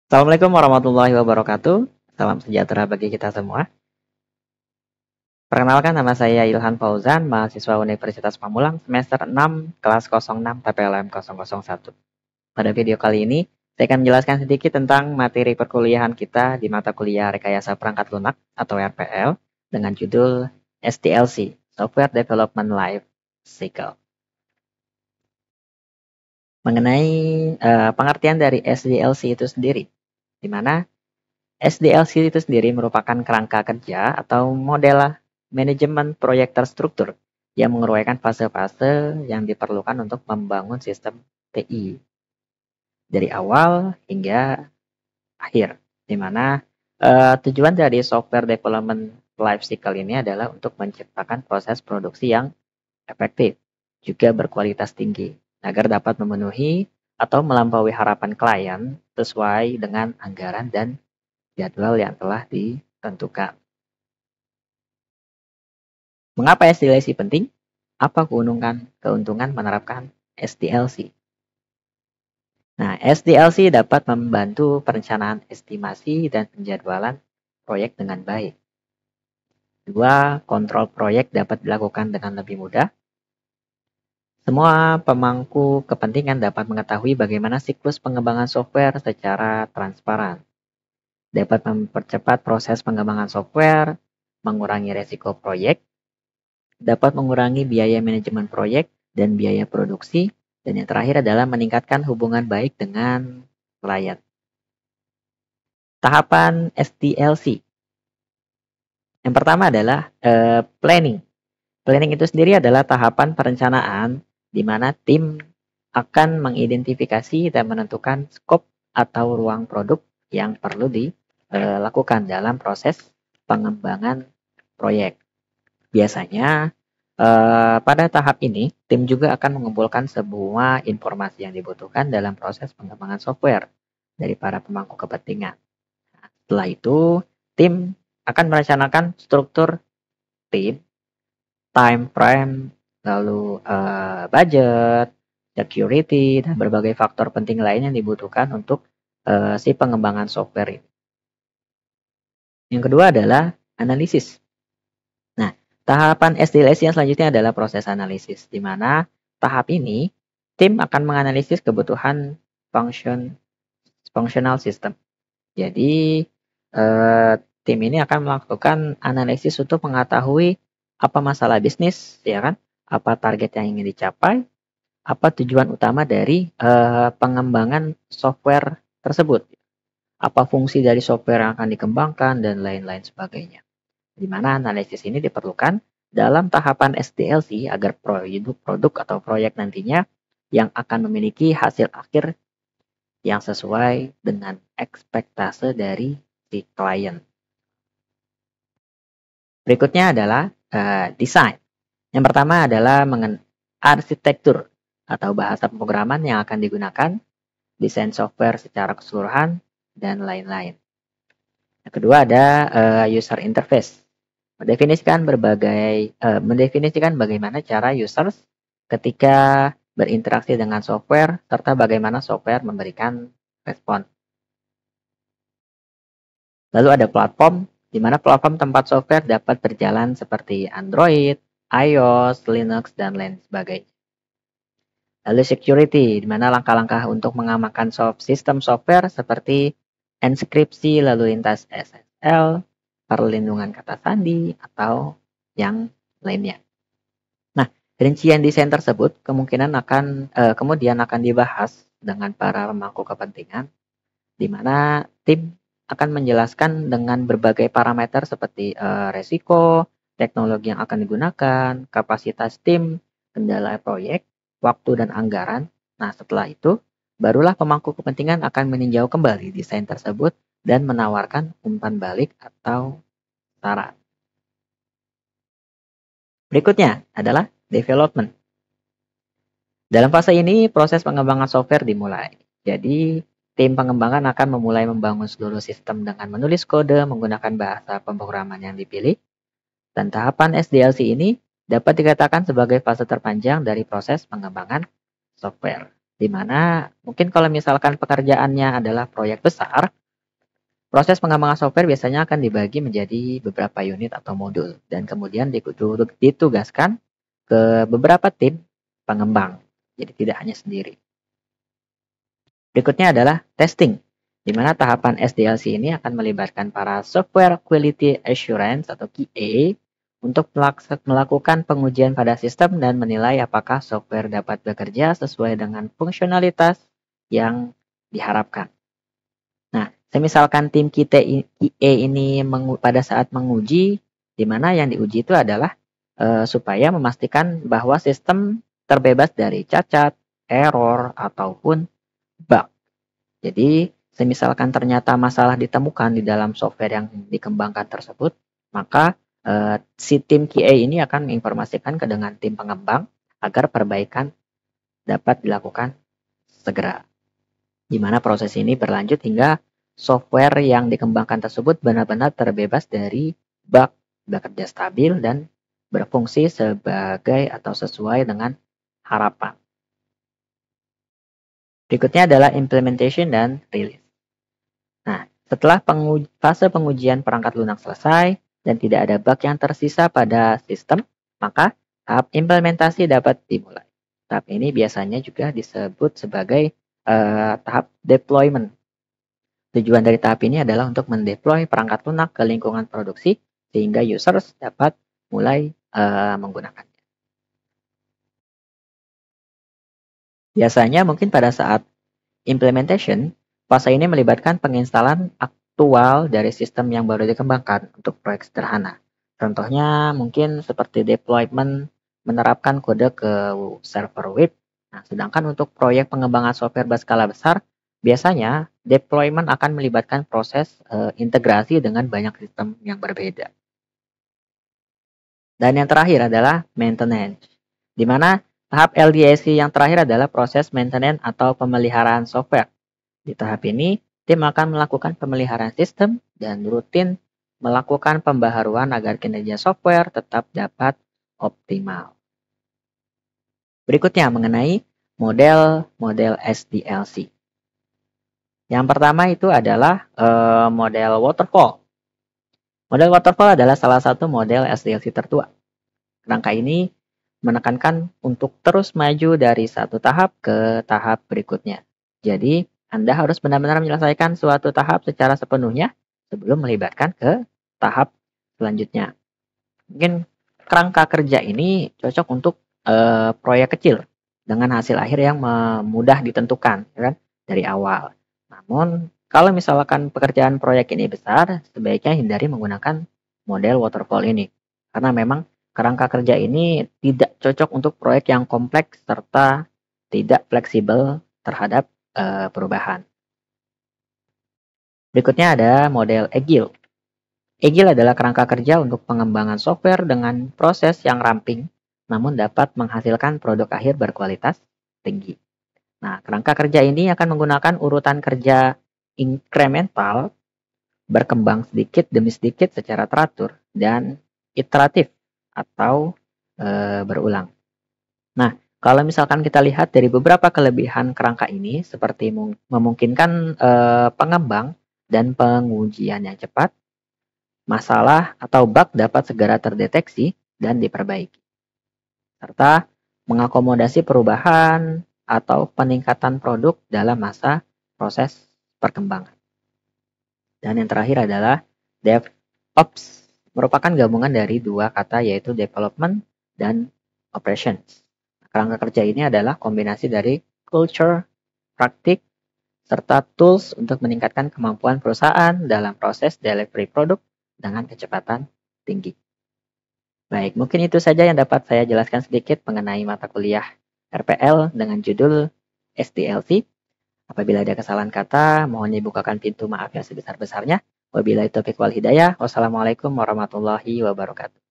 Assalamualaikum warahmatullahi wabarakatuh. Salam sejahtera bagi kita semua. Perkenalkan, nama saya Ilhan Fauzan, mahasiswa Universitas Pamulang semester 6 kelas 06 TPLM 001. Pada video kali ini, saya akan menjelaskan sedikit tentang materi perkuliahan kita di mata kuliah Rekayasa Perangkat Lunak atau RPL dengan judul SDLC, Software Development Life Cycle. Mengenai pengertian dari SDLC itu sendiri, di mana SDLC itu sendiri merupakan kerangka kerja atau model manajemen proyek terstruktur yang menguraikan fase-fase yang diperlukan untuk membangun sistem TI dari awal hingga akhir, di mana tujuan dari software development life cycle ini adalah untuk menciptakan proses produksi yang efektif, juga berkualitas tinggi, agar dapat memenuhi atau melampaui harapan klien sesuai dengan anggaran dan jadwal yang telah ditentukan. Mengapa SDLC penting? Apa keuntungan menerapkan SDLC? Nah, SDLC dapat membantu perencanaan estimasi dan penjadwalan proyek dengan baik. Dua, kontrol proyek dapat dilakukan dengan lebih mudah. Semua pemangku kepentingan dapat mengetahui bagaimana siklus pengembangan software secara transparan. Dapat mempercepat proses pengembangan software, mengurangi resiko proyek, dapat mengurangi biaya manajemen proyek dan biaya produksi, dan yang terakhir adalah meningkatkan hubungan baik dengan klien. Tahapan SDLC. Yang pertama adalah planning. Planning itu sendiri adalah tahapan perencanaan di mana tim akan mengidentifikasi dan menentukan skop atau ruang produk yang perlu dilakukan dalam proses pengembangan proyek. Biasanya pada tahap ini, tim juga akan mengumpulkan semua informasi yang dibutuhkan dalam proses pengembangan software dari para pemangku kepentingan. Setelah itu, tim akan merencanakan struktur tim, time frame, lalu budget, security, dan berbagai faktor penting lain yang dibutuhkan untuk si pengembangan software ini. Yang kedua adalah analisis. Nah, tahapan SDLC yang selanjutnya adalah proses analisis, di mana tahap ini tim akan menganalisis kebutuhan functional system. Jadi, tim ini akan melakukan analisis untuk mengetahui apa masalah bisnis, ya kan? Apa target yang ingin dicapai, apa tujuan utama dari pengembangan software tersebut, apa fungsi dari software yang akan dikembangkan, dan lain-lain sebagainya. Di mana analisis ini diperlukan dalam tahapan SDLC agar produk atau proyek nantinya yang akan memiliki hasil akhir yang sesuai dengan ekspektase dari si klien. Berikutnya adalah desain. Yang pertama adalah arsitektur atau bahasa pemrograman yang akan digunakan, desain software secara keseluruhan, dan lain-lain. Yang kedua ada user interface. Mendefinisikan bagaimana cara users ketika berinteraksi dengan software serta bagaimana software memberikan respon. Lalu ada platform, di mana platform tempat software dapat berjalan seperti Android, iOS, Linux, dan lain sebagainya. Lalu security, di mana langkah-langkah untuk mengamankan sistem software seperti enkripsi lalu lintas SSL, perlindungan kata sandi, atau yang lainnya. Nah, rincian desain tersebut kemudian akan dibahas dengan para pemangku kepentingan, di mana tim akan menjelaskan dengan berbagai parameter seperti resiko, teknologi yang akan digunakan, kapasitas tim, kendala proyek, waktu dan anggaran. Nah, setelah itu, barulah pemangku kepentingan akan meninjau kembali desain tersebut dan menawarkan umpan balik atau saran. Berikutnya adalah development. Dalam fase ini, proses pengembangan software dimulai. Jadi, tim pengembangan akan memulai membangun seluruh sistem dengan menulis kode menggunakan bahasa pemrograman yang dipilih. Dan tahapan SDLC ini dapat dikatakan sebagai fase terpanjang dari proses pengembangan software. di mana mungkin kalau misalkan pekerjaannya adalah proyek besar, proses pengembangan software biasanya akan dibagi menjadi beberapa unit atau modul dan kemudian ditugaskan ke beberapa tim pengembang. Jadi tidak hanya sendiri. Berikutnya adalah testing, di mana tahapan SDLC ini akan melibatkan para Software Quality Assurance atau QA untuk melakukan pengujian pada sistem dan menilai apakah software dapat bekerja sesuai dengan fungsionalitas yang diharapkan. Nah, semisalkan tim QA ini pada saat menguji, di mana yang diuji itu adalah supaya memastikan bahwa sistem terbebas dari cacat, error, ataupun bug. Jadi, semisalkan ternyata masalah ditemukan di dalam software yang dikembangkan tersebut, maka si tim QA ini akan menginformasikan ke dengan tim pengembang agar perbaikan dapat dilakukan segera. Di mana proses ini berlanjut hingga software yang dikembangkan tersebut benar-benar terbebas dari bug, bekerja stabil, dan berfungsi sebagai atau sesuai dengan harapan. Berikutnya adalah implementation dan release. Nah, setelah fase pengujian perangkat lunak selesai dan tidak ada bug yang tersisa pada sistem, maka tahap implementasi dapat dimulai. Tahap ini biasanya juga disebut sebagai tahap deployment. Tujuan dari tahap ini adalah untuk mendeploy perangkat lunak ke lingkungan produksi sehingga users dapat mulai menggunakannya. Biasanya mungkin pada saat implementation, fase ini melibatkan penginstalan aktual dari sistem yang baru dikembangkan untuk proyek sederhana. Contohnya mungkin seperti deployment menerapkan kode ke server web. Nah, sedangkan untuk proyek pengembangan software berskala besar, biasanya deployment akan melibatkan proses integrasi dengan banyak sistem yang berbeda. Dan yang terakhir adalah maintenance, di mana tahap LDAC yang terakhir adalah proses maintenance atau pemeliharaan software. Di tahap ini, tim akan melakukan pemeliharaan sistem dan rutin melakukan pembaharuan agar kinerja software tetap dapat optimal. Berikutnya mengenai model SDLC. Yang pertama itu adalah model waterfall. Model waterfall adalah salah satu model SDLC tertua. Kerangka ini menekankan untuk terus maju dari satu tahap ke tahap berikutnya. Jadi, Anda harus benar-benar menyelesaikan suatu tahap secara sepenuhnya sebelum melibatkan ke tahap selanjutnya. Mungkin kerangka kerja ini cocok untuk proyek kecil dengan hasil akhir yang mudah ditentukan, ya kan, dari awal. Namun, kalau misalkan pekerjaan proyek ini besar, sebaiknya hindari menggunakan model waterfall ini. Karena memang kerangka kerja ini tidak cocok untuk proyek yang kompleks serta tidak fleksibel terhadap perubahan. Berikutnya ada model Agile. Agile adalah kerangka kerja untuk pengembangan software dengan proses yang ramping, namun dapat menghasilkan produk akhir berkualitas tinggi. Nah, kerangka kerja ini akan menggunakan urutan kerja incremental, berkembang sedikit demi sedikit secara teratur, dan iteratif atau berulang. Nah, kalau misalkan kita lihat dari beberapa kelebihan kerangka ini, seperti memungkinkan pengembang dan pengujian yang cepat, masalah atau bug dapat segera terdeteksi dan diperbaiki, serta mengakomodasi perubahan atau peningkatan produk dalam masa proses perkembangan. Dan yang terakhir adalah DevOps, merupakan gabungan dari dua kata yaitu development dan operations. Kerangka kerja ini adalah kombinasi dari culture, praktik, serta tools untuk meningkatkan kemampuan perusahaan dalam proses delivery produk dengan kecepatan tinggi. Baik, mungkin itu saja yang dapat saya jelaskan sedikit mengenai mata kuliah RPL dengan judul SDLC. Apabila ada kesalahan kata, mohon dibukakan pintu maaf yang sebesar-besarnya. Wabillahi taufiq wal hidayah. Wassalamualaikum warahmatullahi wabarakatuh.